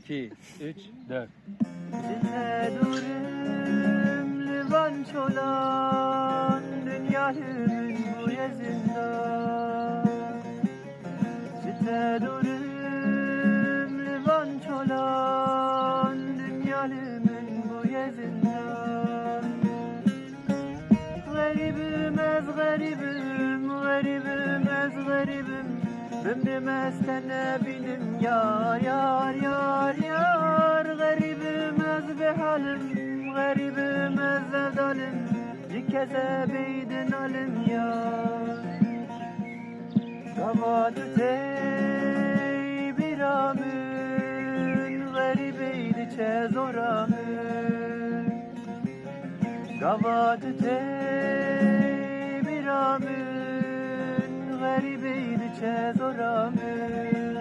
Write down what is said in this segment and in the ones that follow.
2, 3, 4. Cidde durum livan çolan dünyanın bu yazında. Cidde durum livan çolan dünyanın bu yazında. Garibim ez garibim, garibim ez garibim. Bimdimezden binim yar yar yar yar. Garibim ez behalim, garibim ez evdalim. Cikeze beydin alim yar. Gavatü tey bir amün, garibeydi çez oramün. Gavatü tey bir amün, garibeydi çez oramün.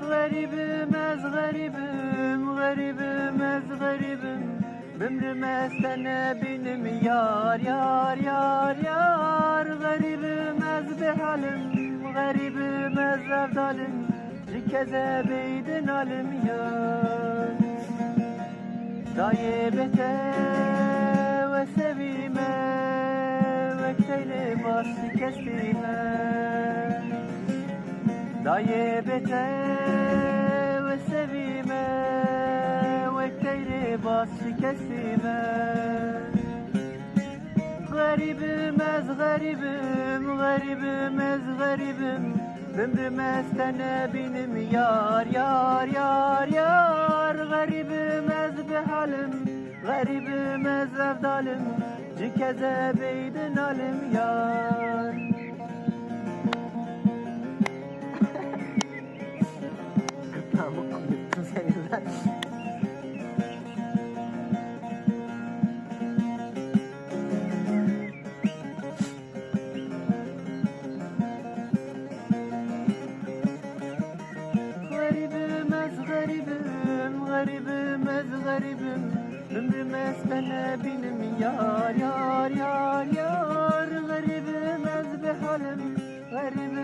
Garibim ez garibim, garibim ez garibim. Bimrimezden binim yar yar yar yar. Garibim ez behalim, garibim ez evdalim. Cikeze beydin alim yar. Dayebete ve sevime, vekteyle bastı kestime. Dayebete ve sevime, vekteyle bastı kestime. Garibim ez garibim, garibim ez garibim. Bimrimezden binim yar yar yar yar. Garibim ez behalim, garibim ez evdalim. Cikeze beydin alim yar. Pamuk yuttum seni lan. Garibim ez garibim, garibim ez garibim. Bimrimezden binim yar yar yar yar. Garibim ez behalim, garibim